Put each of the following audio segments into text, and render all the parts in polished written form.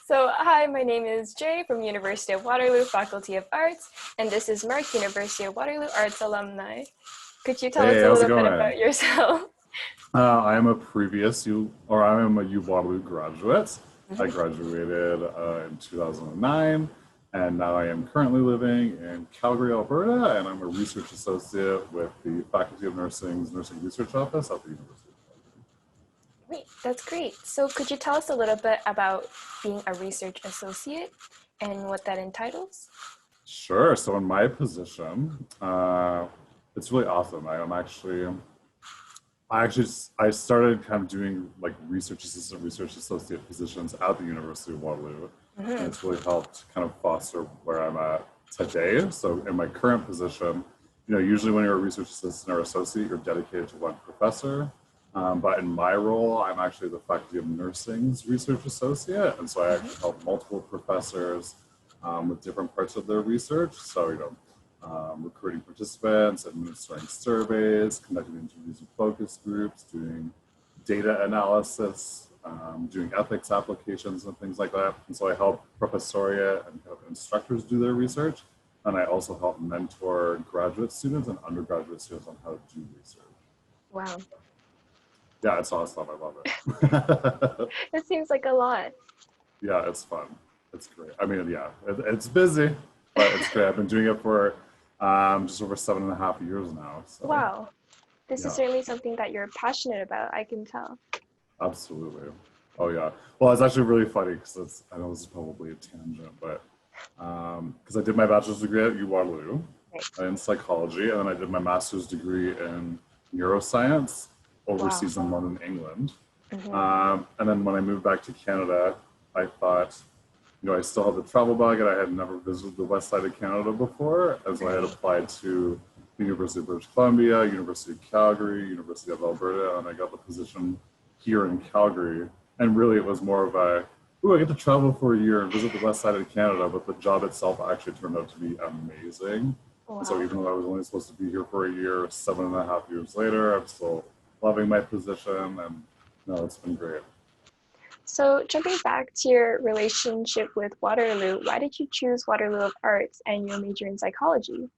So, hi, my name is Jay from University of Waterloo, Faculty of Arts, and this is Marc, University of Waterloo Arts Alumni. Could you tell us Hey, a how's it little bit going? about yourself? I am a I am a UWaterloo graduate. I Mhm. graduated in 2009, and now I am currently living in Calgary, Alberta, and I'm a research associate with the Faculty of Nursing's Nursing Research Office at the University. Great, that's great. So, could you tell us a little bit about being a research associate and what that entitles? Sure. So in my position, it's really awesome. I started kind of doing like research assistant, research associate positions at the University of Waterloo, and Hmm. it's really helped kind of foster where I'm at today. So in my current position, usually when you're a research assistant or associate, you're dedicated to one professor. But in my role, I'm actually the Faculty of Nursing's research associate, and so I actually help multiple professors with different parts of their research. So recruiting participants, administering surveys, conducting interviews and focus groups, doing data analysis, doing ethics applications and things like that. And so I help professoriate and kind of instructors do their research. And I also help mentor graduate students and undergraduate students on how to do research. Wow, Yeah, it's awesome. I love it. that seems like a lot. Yeah, it's fun. It's great. I mean, yeah, it's busy, but it's great. I've been doing it for just over 7.5 years now. So Wow, this is yeah, certainly something that you're passionate about, I can tell. absolutely. Oh yeah. Well, it's actually really funny because I know this is probably a tangent, but because I did my bachelor's degree at UWaterloo Right. in psychology, and then I did my master's degree in neuroscience Wow. overseas in London, England. Hmm. And then when I moved back to Canada, I thought, I still had the travel bug and I had never visited the west side of Canada before. And so I had Right. applied to the University of British Columbia, University of Calgary, University of Alberta, and I got the position here in Calgary. And really it was more of I get to travel for a year and visit the west side of Canada, but the job itself actually turned out to be amazing. And so Wow. even though I was only supposed to be here for a year, 7.5 years later, I'm still loving my position and no, it's been great. So, jumping back to your relationship with Waterloo, why did you choose Waterloo of Arts and your major in psychology?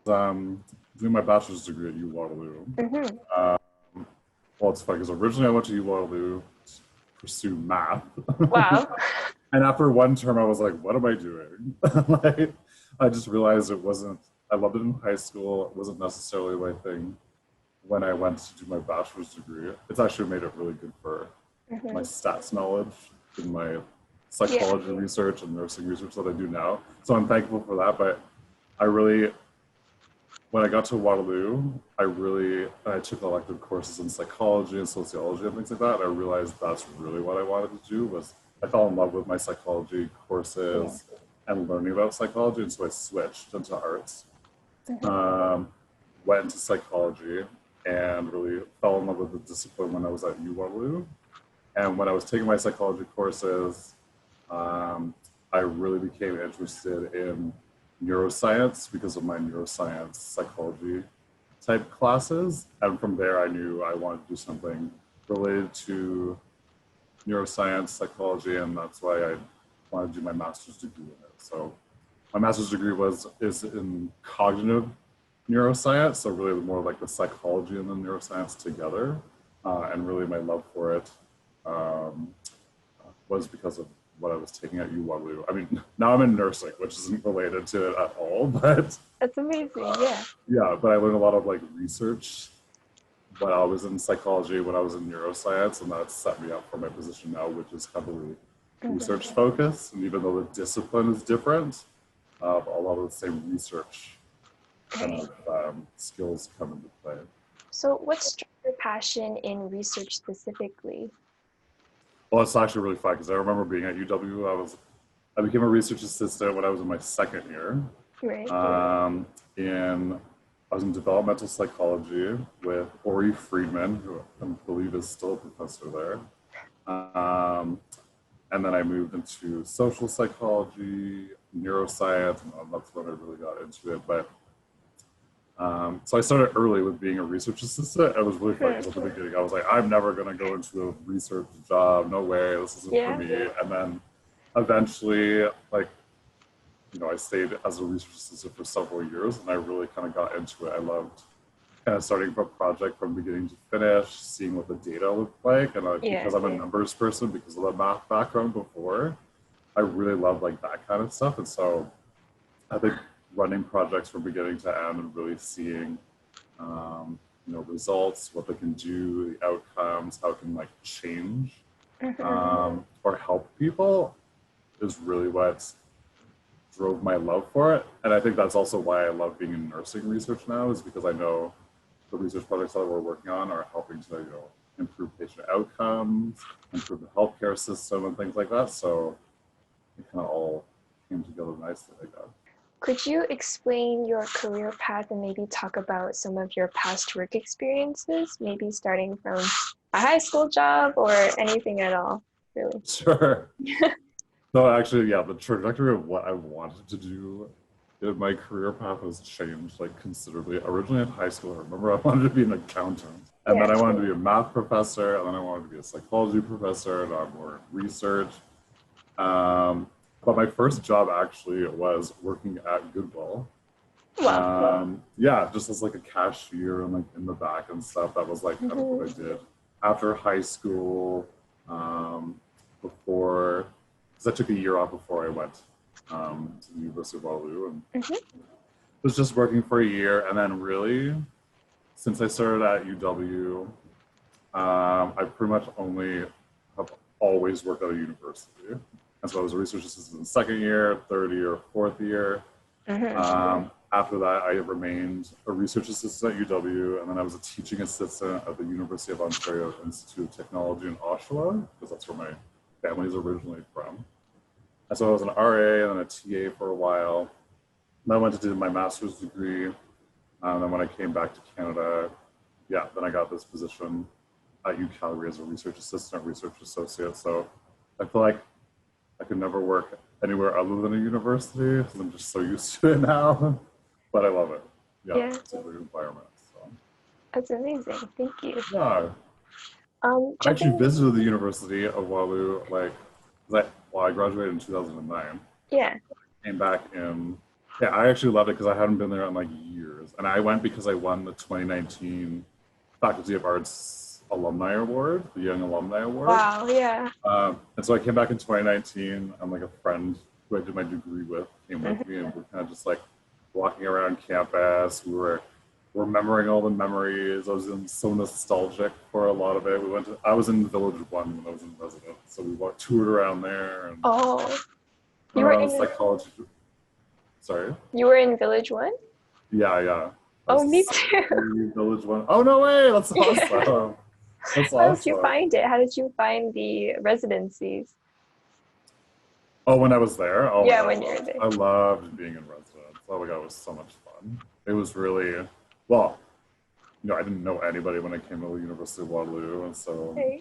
Doing my bachelor's degree at UWaterloo. Hmm. Um, well, it's funny because originally I went to UWaterloo to pursue math. Wow. And after one term, I was like, what am I doing? Like, I just realized I loved it in high school. It wasn't necessarily my thing when I went to do my bachelor's degree. It's actually made it really good for my Hmm. stats knowledge in my Yeah. psychology research and nursing research that I do now. So I'm thankful for that. But I really, when I got to Waterloo, I took elective courses in psychology and sociology and things like that. I realized that's really what I wanted to do was I fell in love with my psychology Yeah. courses and learning about psychology. And so I switched into arts, Hmm. um, went into psychology and really fell in love with the discipline when I was at UWaterloo. And when I was taking my psychology courses, um, I really became interested in neuroscience because of my neuroscience psychology type classes. And from there, I knew I wanted to do something related to neuroscience, psychology, and that's why I wanted to do my master's degree in it. So my master's degree is in cognitive neuroscience, so really more like the psychology and the neuroscience together. And really my love for it um, was because of what I was taking at UWaterloo. I mean, now I'm in nursing, which isn't related to it at all, but That's amazing. Yeah. yeah, but I learned a lot of like research when I was in psychology, when I was in neuroscience, and that set me up for my position now, which is heavily research Hmm. focused. And even though the discipline is different, a lot of the same research kind Right. of skills come into play. So, what's your passion in research specifically? Well, it's actually really fun because I remember being at UW. I became a research assistant when I was in my second year. Right. Um, in I was in developmental psychology with Ori Friedman, who I believe is still a professor there. Um, and then I moved into social psychology, neuroscience, and that's when I really got into it. But so I started early with being a research assistant. It was really fun Hmm. because at the beginning I was like, I'm never going to go into a research job. No way, this isn't for Yeah. me. And then eventually, like, I stayed as a research assistant for several years, and I really kind of got into it. I loved kind of starting from a project from beginning to finish, seeing what the data looked like, and Yeah, because I'm a yeah. numbers person, because of the math background before, I really love like that kind of stuff. And so I think running projects from beginning to end and really seeing, results, what they can do, the outcomes, how it can like change or help people is really what drove my love for it. And I think that's also why I love being in nursing research now, is because I know the research projects that we're working on are helping to, improve patient outcomes, improve the healthcare system and things like that. So it kind of all came together nicely, I guess. Could you explain your career path and maybe talk about some of your past work experiences, maybe starting from a high school job or anything at all, really? Sure. No, actually, yeah, the trajectory of what I wanted to do in my career path has changed like considerably. Originally in high school, I remember I wanted to be an accountant, and Yeah, then I wanted to same. be a math professor, and then I wanted to be a psychology professor, and I'm more in research. Um, but my first job actually was working at Goodwill. Well, Yeah, just as like a cashier and like in the back and stuff. That was like kind of what I did after high school. Before, because I took a year off before I went to the University of Waterloo, and was just working for a year. And then really, since I started at UW, I pretty much only have always worked at a university. And so I was a research assistant in second year, third year, fourth year. After that, I remained a research assistant at UW, and then I was a teaching assistant at the University of Ontario Institute of Technology in Oshawa, because that's where my family is originally from. And so I was an RA and then a TA for a while. Then I went to do my master's degree. And then when I came back to Canada, yeah, then I got this position at UCalgary as a research assistant, research associate. So I feel like I could never work anywhere other than a university because I'm just so used to it now. But I love it. Yeah, yeah, it's a great environment. So that's amazing. Thank you. yeah, I actually Jumping, visited the University of Waterloo I graduated in 2009. yeah. Came back in, yeah, I actually loved it because I hadn't been there in like years. And I went because I won the 2019 Faculty of Arts Alumni Award, the Young Alumni Award. Wow, yeah. And so I came back in 2019, and like a friend who I did my degree with came with me, and we're kind of just like walking around campus. We were remembering all the memories. I was so nostalgic for a lot of it. I was in Village One when I was in residence, so we toured around there and Oh, you were around in psychology. Sorry. you were in Village One? Yeah, yeah. I Oh, was me too. in Village One. Oh no way! That's Yeah. awesome. That's How did you awesome. find it? How did you find the residencies? Oh, when I was there, oh my Yeah, god, when you were there. I loved being in residence. Oh my god, it was so much fun. It was really well. I didn't know anybody when I came to the University of Waterloo, and so Okay.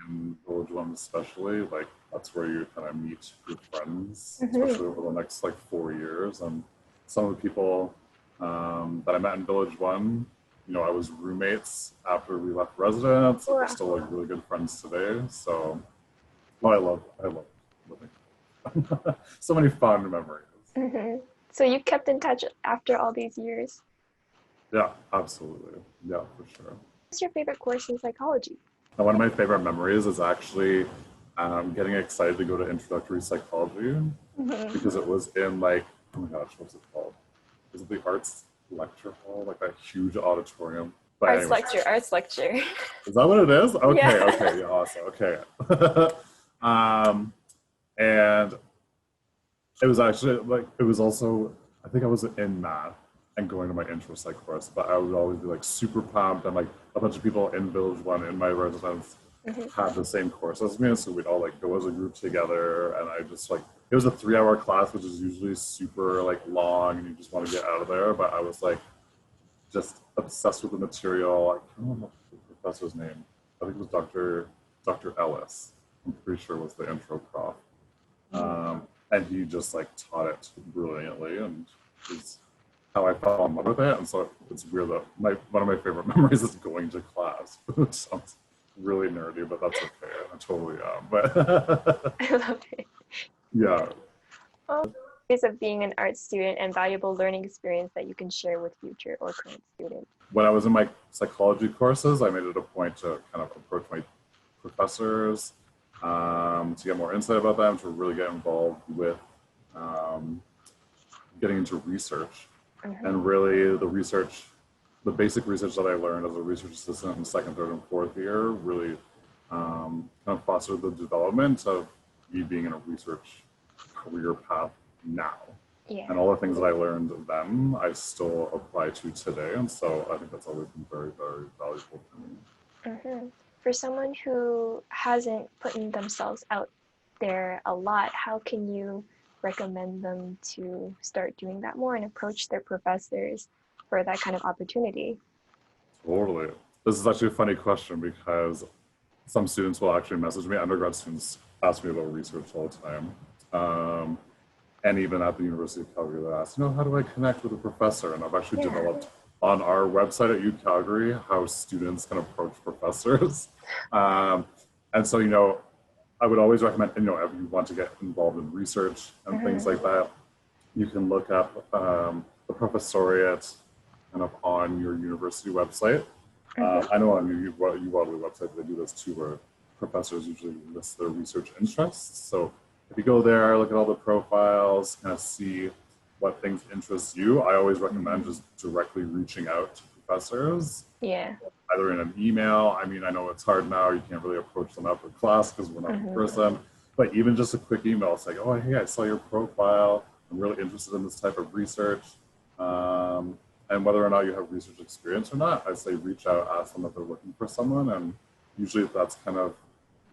in Village One especially, like that's where you kind of meet your friends, especially over the next like 4 years. And some of the people that I met in Village One, I was roommates after we left residence. We're Wow. still like really good friends today. So, I love living. So many fond memories. So you kept in touch after all these years. Yeah, absolutely. Yeah, for sure. What's your favorite course in psychology? And one of my favorite memories is actually getting excited to go to introductory psychology because it was in like, oh my gosh, what's it called? Is it the arts lecture hall, like that huge auditorium? But Arts anyways, lecture, arts lecture. is that what it is? Okay, Yeah. okay, yeah, awesome. Okay. And it was actually like, it was also, I think I was in math and going to my intro psych course, but I would always be like super pumped, and like a bunch of people in Village One in my residence had the same course as me, and so we'd all like go as a group together, and I just like, it was a 3 hour class, which is usually super like long and you just want to get out of there, but I was like just obsessed with the material. I can't remember the professor's name. I think it was Dr. Ellis. I'm pretty sure was the intro prof. And he just like taught it brilliantly, and is how I fell in love with it. And so it's weird that one of my favorite memories is going to class. It sounds really nerdy, but that's okay. I totally am. But I love it. Yeah. Ways of being an art student and valuable learning experience that you can share with future or current students. When I was in my psychology courses, I made it a point to kind of approach my professors to get more insight about them, to really get involved with um, getting into research. And really the basic research that I learned as a research assistant in second, third, and fourth year really kind of fostered the development of me being in a research career path now. Yeah. And all the things that I learned then, I still apply to today. And so I think that's always been very, very valuable for me. For someone who hasn't put themselves out there a lot, how can you recommend them to start doing that more and approach their professors for that kind of opportunity? Totally. This is actually a funny question because some students will actually message me. Undergrad students ask me about research all the time. And even at the University of Calgary, they ask, how do I connect with a professor? And I've actually developed on our website at U Calgary how students can approach professors. And so, I would always recommend, if you want to get involved in research and things like that, you can look up the professoriate kind of on your university website. I know on your UWaterloo website they do this too, where professors usually list their research interests. So if you go there, look at all the profiles, kind of see what things interest you, I always recommend just directly reaching out to professors. Yeah. Either in an email. I mean, I know it's hard now. You can't really approach them after class because we're not in person. But even just a quick email, it's like, oh, hey, I saw your profile. I'm really interested in this type of research. And whether or not you have research experience or not, I'd say reach out, ask them if they're looking for someone. And usually that's kind of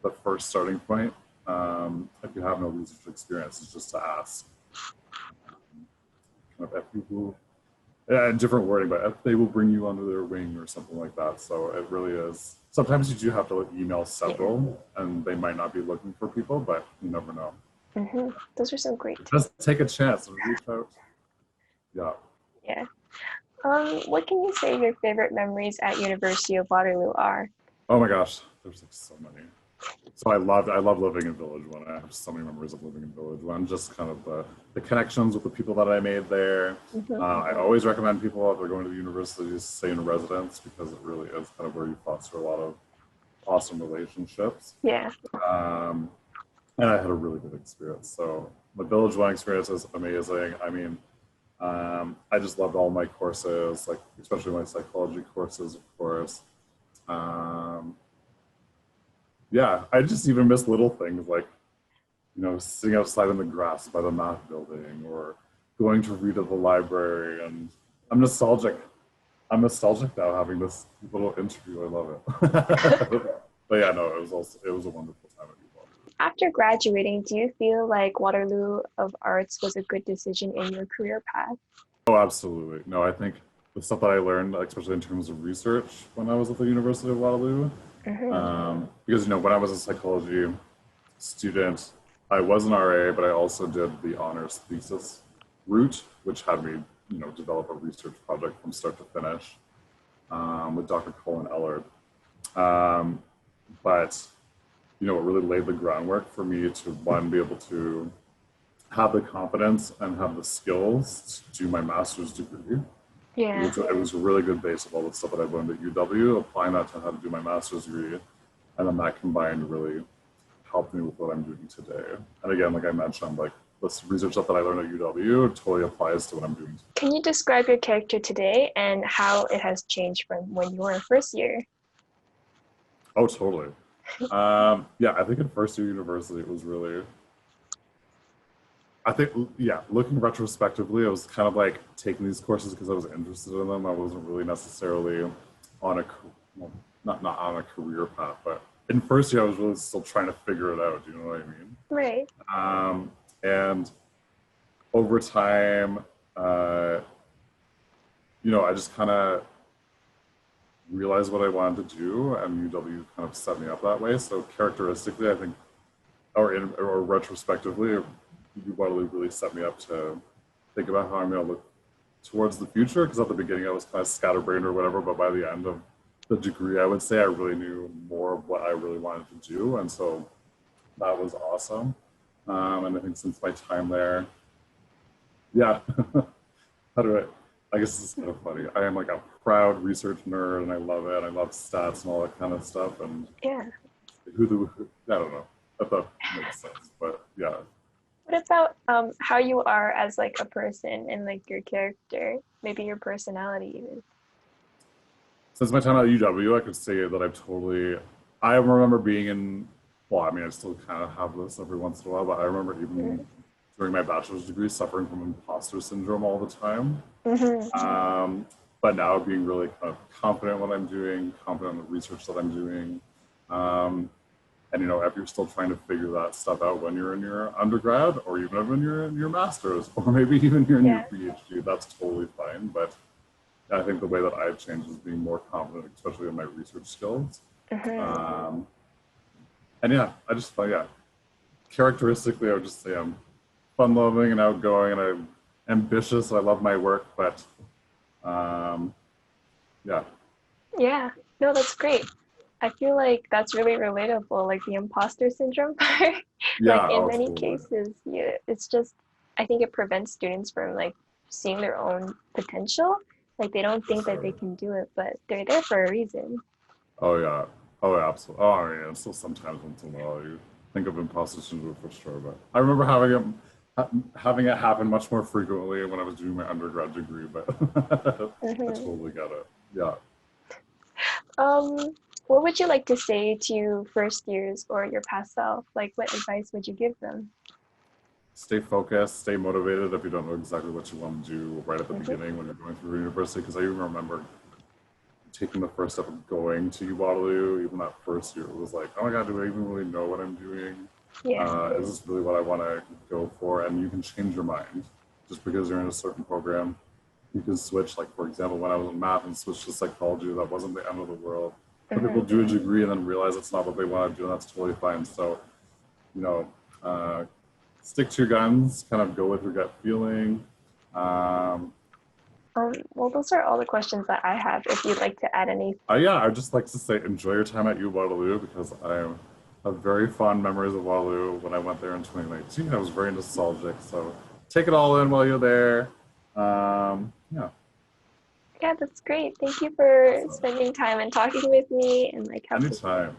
the first starting point. If you have no research experience, is just to ask. Kind of if people, different wording, but if they will bring you under their wing or something like that. So it really is. Sometimes you do have to email several, and they might not be looking for people, but you never know. Those are some great tips. Just take a chance and reach out. Yeah. Yeah. What can you say your favorite memories at University of Waterloo are? Oh my gosh, there's like so many. So I love living in Village One. I have so many memories of living in Village One. Just kind of the connections with the people that I made there. I always recommend people if they're going to the university to stay in residence because it really is kind of where you foster a lot of awesome relationships. Yeah. And I had a really good experience. So the Village One experience is amazing. I mean, I just loved all my courses, like especially my psychology courses, of course. Yeah, I just even miss little things like, sitting outside in the grass by the math building or going to read at the library. And I'm nostalgic. I'm nostalgic now having this little interview. I love it. But yeah, no, it was a wonderful time at UWaterloo. After graduating, do you feel like Waterloo of Arts was a good decision in your career path? Oh, absolutely. No, I think the stuff that I learned, especially in terms of research when I was at the University of Waterloo, because, when I was a psychology student, I was an RA, but I also did the honors thesis route, which had me, develop a research project from start to finish with Dr. Colin Ellard. But, it really laid the groundwork for me to, one, be able to have the confidence and have the skills to do my master's degree. Yeah. It was a really good base of all the stuff that I learned at UW, applying that to how to do my master's degree. And then that combined really helped me with what I'm doing today. And again, like I mentioned, like this research stuff that I learned at UW totally applies to what I'm doing today. Can you describe your character today and how it has changed from when you were in first year? Oh, totally. Yeah, I think in first year university, it was really, looking retrospectively, I was kind of like taking these courses because I was interested in them. I wasn't really necessarily on not on a career path, but in first year, I was really still trying to figure it out. Do you know what I mean? Right. And over time, I just kind of realized what I wanted to do, and UW kind of set me up that way. So characteristically, I think, or retrospectively, UWaterloo really set me up to think about how I'm going to look towards the future. Because at the beginning, I was kind of scatterbrained or whatever, but by the end of the degree, I would say I really knew more of what I really wanted to do, and so that was awesome. And I think since my time there, yeah, how do I guess this is kind of funny. I am like a proud research nerd and I love it. I love stats and all that kind of stuff. And Yeah. I don't know. I thought it makes sense. But yeah. What about how you are as like a person and like your character, maybe your personality even? Since my time at UW, I could say that I remember being well, I mean, I still kind of have this every once in a while, but I remember Mm-hmm. even during my bachelor's degree suffering from imposter syndrome all the time. Mm-hmm. But now being really kind of confident in what I'm doing, confident in the research that I'm doing. Um, and if you're still trying to figure that stuff out when you're in your undergrad, or even when you're in your master's, or maybe even you're in your Yeah. PhD, that's totally fine. But I think the way that I've changed is being more confident, especially in my research skills. Mm-hmm. Um, and yeah, I just find, yeah, characteristically, I would just say I'm fun loving and outgoing and I'm ambitious. I love my work, but um, yeah. Yeah. No, that's great. I feel like that's really relatable, like the imposter syndrome part. Like Yeah, in oh, many totally. cases, yeah, it's just I think it prevents students from like seeing their own potential. Like they don't For think that they sure. can do it, but they're there for a reason. Oh, yeah. Oh, absolutely. Oh, yeah. Still sometimes once in a while you think of imposter syndrome for sure. But I remember having it happen much more frequently when I was doing my undergrad degree, but I Hmm. totally get it. Yeah. Um, what would you like to say to first years or your past self? Like, what advice would you give them? Stay focused, stay motivated if you don't know exactly what you want to do right at the Hmm. beginning when you're going through university. Because I even remember taking the first step of going to Waterloo, even that first year, it was like, oh my God, do I even really know what I'm doing? Yeah. Is this really what I want to go for? And you can change your mind just because you're in a certain program. You can switch, like, for example, when I was in math and switched to psychology, that wasn't the end of the world. Some people Hmm. do a degree and then realize it's not what they want to do, and that's totally fine. So, you know, uh, stick to your guns, kind of go with your gut feeling. Um, Well, those are all the questions that I have. If you'd like to add any. yeah, I'd just like to say enjoy your time at UWaterloo because I have very fond memories of Waterloo when I went there in 2019. I was very nostalgic, so take it all in while you're there. Yeah, Yeah, that's great. Thank you for awesome. spending time and talking with me and like having. Anytime.